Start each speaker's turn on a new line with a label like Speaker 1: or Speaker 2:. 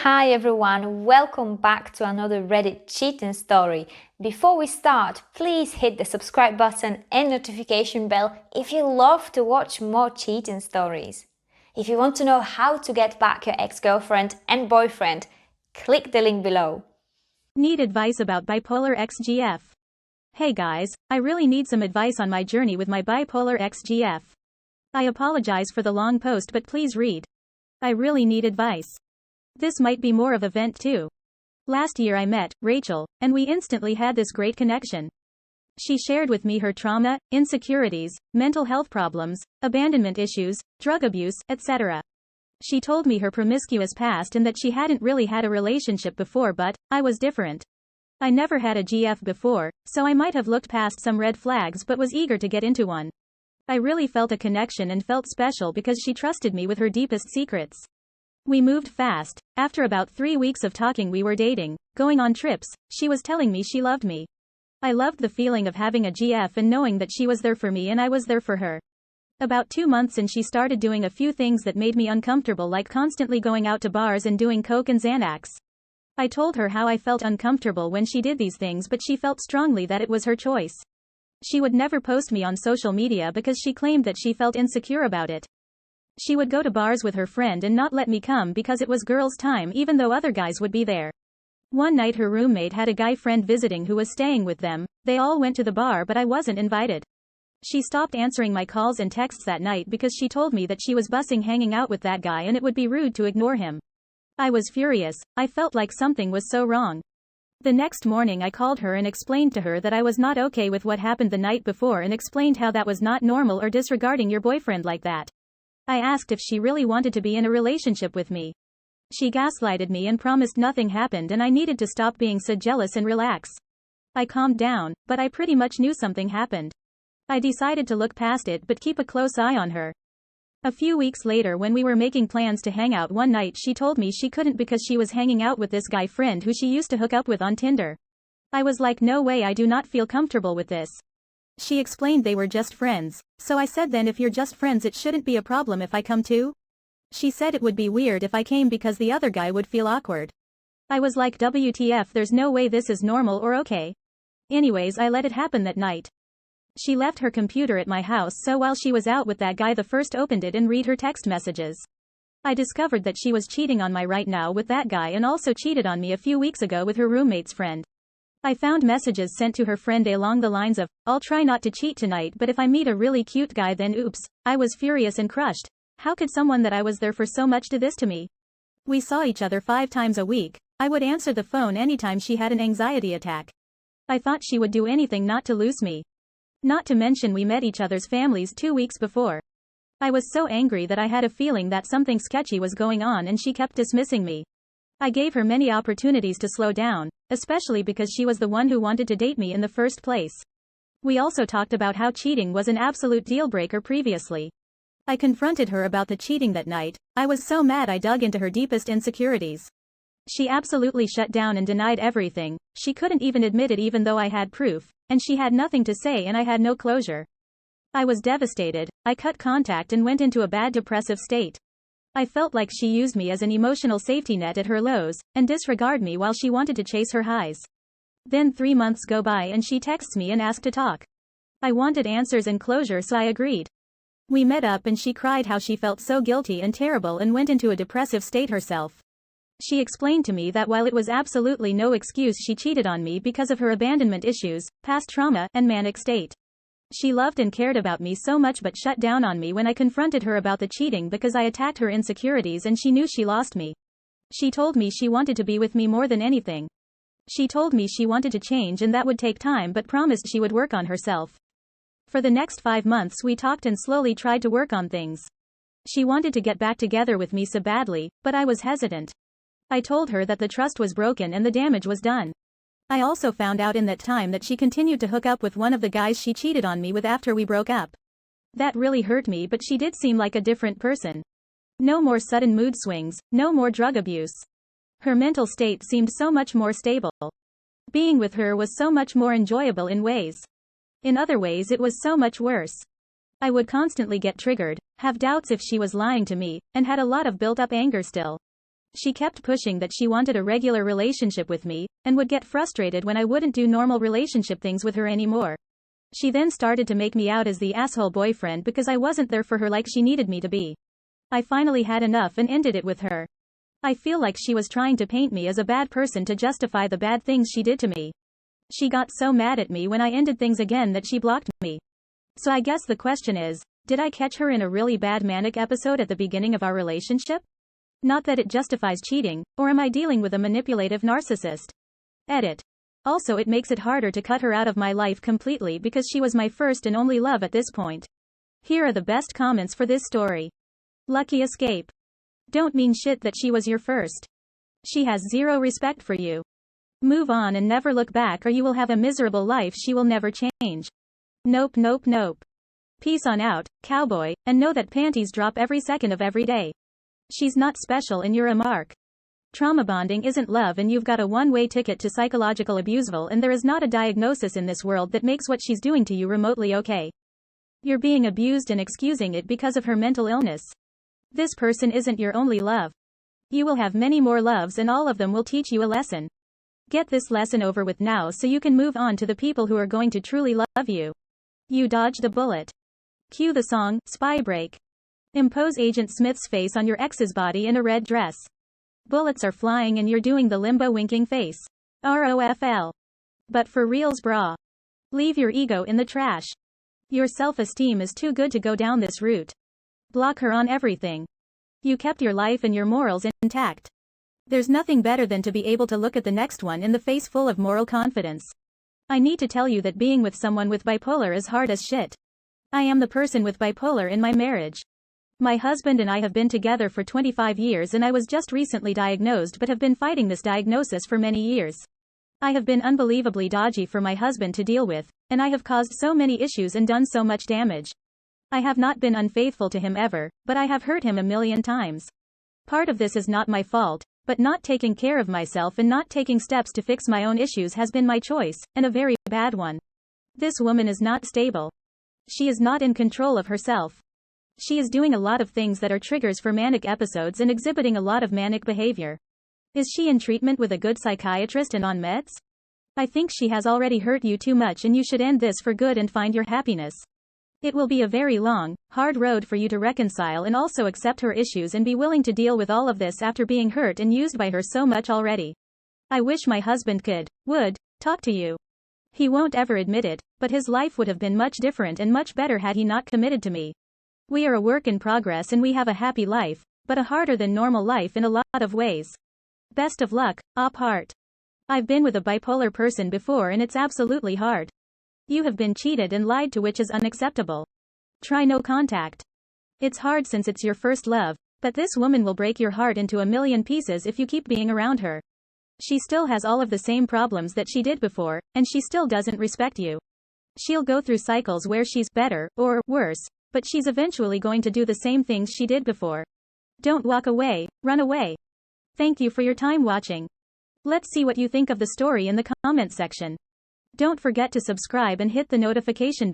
Speaker 1: Hi everyone, welcome back to another Reddit cheating story. Before we start, please hit the subscribe button and notification bell if you love to watch more cheating stories. If you want to know how to get back your ex-girlfriend and boyfriend, click the link below.
Speaker 2: Need advice about bipolar XGF? Hey guys, I really need some advice on my journey with my bipolar XGF. I apologize for the long post, but please read. I really need advice. This might be more of a vent too. Last year I met Rachel, and we instantly had this great connection. She shared with me her trauma, insecurities, mental health problems, abandonment issues, drug abuse, etc. She told me her promiscuous past and that she hadn't really had a relationship before, but I was different. I never had a GF before, so I might have looked past some red flags but was eager to get into one. I really felt a connection and felt special because she trusted me with her deepest secrets. We moved fast. After about 3 weeks of talking, we were dating, going on trips. She was telling me she loved me. I loved the feeling of having a GF and knowing that she was there for me and I was there for her. About 2 months in, she started doing a few things that made me uncomfortable, like constantly going out to bars and doing coke and Xanax. I told her how I felt uncomfortable when she did these things, but she felt strongly that it was her choice. She would never post me on social media because she claimed that she felt insecure about it. She would go to bars with her friend and not let me come because it was girls' time, even though other guys would be there. One night her roommate had a guy friend visiting who was staying with them. They all went to the bar, but I wasn't invited. She stopped answering my calls and texts that night because she told me that she was bussing hanging out with that guy and it would be rude to ignore him. I was furious. I felt like something was so wrong. The next morning I called her and explained to her that I was not okay with what happened the night before and explained how that was not normal or disregarding your boyfriend like that. I asked if she really wanted to be in a relationship with me. She gaslighted me and promised nothing happened and I needed to stop being so jealous and relax. I calmed down, but I pretty much knew something happened. I decided to look past it but keep a close eye on her. A few weeks later, when we were making plans to hang out one night, she told me she couldn't because she was hanging out with this guy friend who she used to hook up with on Tinder. I was like, no way, I do not feel comfortable with this. She explained they were just friends, so I said, then if you're just friends it shouldn't be a problem if I come too? She said it would be weird if I came because the other guy would feel awkward. I was like, WTF, there's no way this is normal or okay. Anyways, I let it happen that night. She left her computer at my house, so while she was out with that guy, the first opened it and read her text messages. I discovered that she was cheating on me right now with that guy and also cheated on me a few weeks ago with her roommate's friend. I found messages sent to her friend along the lines of, I'll try not to cheat tonight, but if I meet a really cute guy then oops. I was furious and crushed. How could someone that I was there for so much do this to me? We saw each other 5 times a week. I would answer the phone anytime she had an anxiety attack. I thought she would do anything not to lose me. Not to mention we met each other's families 2 weeks before. I was so angry that I had a feeling that something sketchy was going on and she kept dismissing me. I gave her many opportunities to slow down, especially because she was the one who wanted to date me in the first place. We also talked about how cheating was an absolute deal breaker previously. I confronted her about the cheating that night. I was so mad I dug into her deepest insecurities. She absolutely shut down and denied everything. She couldn't even admit it even though I had proof, and she had nothing to say and I had no closure. I was devastated. I cut contact and went into a bad depressive state. I felt like she used me as an emotional safety net at her lows, and disregarded me while she wanted to chase her highs. Then 3 months go by and she texts me and asked to talk. I wanted answers and closure, so I agreed. We met up and she cried how she felt so guilty and terrible and went into a depressive state herself. She explained to me that while it was absolutely no excuse, she cheated on me because of her abandonment issues, past trauma, and manic state. She loved and cared about me so much but shut down on me when I confronted her about the cheating because I attacked her insecurities and she knew she lost me. She told me she wanted to be with me more than anything. She told me she wanted to change and that would take time, but promised she would work on herself. For the next 5 months we talked and slowly tried to work on things. She wanted to get back together with me so badly, but I was hesitant. I told her that the trust was broken and the damage was done. I also found out in that time that she continued to hook up with one of the guys she cheated on me with after we broke up. That really hurt me, but she did seem like a different person. No more sudden mood swings, no more drug abuse. Her mental state seemed so much more stable. Being with her was so much more enjoyable in ways. In other ways it was so much worse. I would constantly get triggered, have doubts if she was lying to me, and had a lot of built-up anger still. She kept pushing that she wanted a regular relationship with me, and would get frustrated when I wouldn't do normal relationship things with her anymore. She then started to make me out as the asshole boyfriend because I wasn't there for her like she needed me to be. I finally had enough and ended it with her. I feel like she was trying to paint me as a bad person to justify the bad things she did to me. She got so mad at me when I ended things again that she blocked me. So I guess the question is, did I catch her in a really bad manic episode at the beginning of our relationship? Not that it justifies cheating, or am I dealing with a manipulative narcissist? Edit. Also, it makes it harder to cut her out of my life completely because she was my first and only love at this point. Here are the best comments for this story. Lucky escape. Don't mean shit that she was your first. She has zero respect for you. Move on and never look back or you will have a miserable life she will never change. Nope, nope, nope. Peace on out, cowboy, and know that panties drop every second of every day. She's not special and you're a mark. Trauma bonding isn't love and you've got a one-way ticket to psychological abuseville and there is not a diagnosis in this world that makes what she's doing to you remotely okay. You're being abused and excusing it because of her mental illness. This person isn't your only love. You will have many more loves and all of them will teach you a lesson. Get this lesson over with now so you can move on to the people who are going to truly love you. You dodged a bullet. Cue the song, Spy Break. Impose Agent Smith's face on your ex's body in a red dress. Bullets are flying and you're doing the limbo winking face. ROFL. But for reals, brah. Leave your ego in the trash. Your self-esteem is too good to go down this route. Block her on everything. You kept your life and your morals intact. There's nothing better than to be able to look at the next one in the face full of moral confidence. I need to tell you that being with someone with bipolar is hard as shit. I am the person with bipolar in my marriage. My husband and I have been together for 25 years and I was just recently diagnosed but have been fighting this diagnosis for many years. I have been unbelievably dodgy for my husband to deal with, and I have caused so many issues and done so much damage. I have not been unfaithful to him ever, but I have hurt him a million times. Part of this is not my fault, but not taking care of myself and not taking steps to fix my own issues has been my choice, and a very bad one. This woman is not stable. She is not in control of herself. She is doing a lot of things that are triggers for manic episodes and exhibiting a lot of manic behavior. Is she in treatment with a good psychiatrist and on meds? I think she has already hurt you too much and you should end this for good and find your happiness. It will be a very long, hard road for you to reconcile and also accept her issues and be willing to deal with all of this after being hurt and used by her so much already. I wish my husband would talk to you. He won't ever admit it, but his life would have been much different and much better had he not committed to me. We are a work in progress and we have a happy life, but a harder than normal life in a lot of ways. Best of luck, op heart. I've been with a bipolar person before and it's absolutely hard. You have been cheated and lied to, which is unacceptable. Try no contact. It's hard since it's your first love, but this woman will break your heart into a million pieces if you keep being around her. She still has all of the same problems that she did before, and she still doesn't respect you. She'll go through cycles where she's better, or worse, but she's eventually going to do the same things she did before. Don't walk away, run away. Thank you for your time watching. Let's see what you think of the story in the comment section. Don't forget to subscribe and hit the notification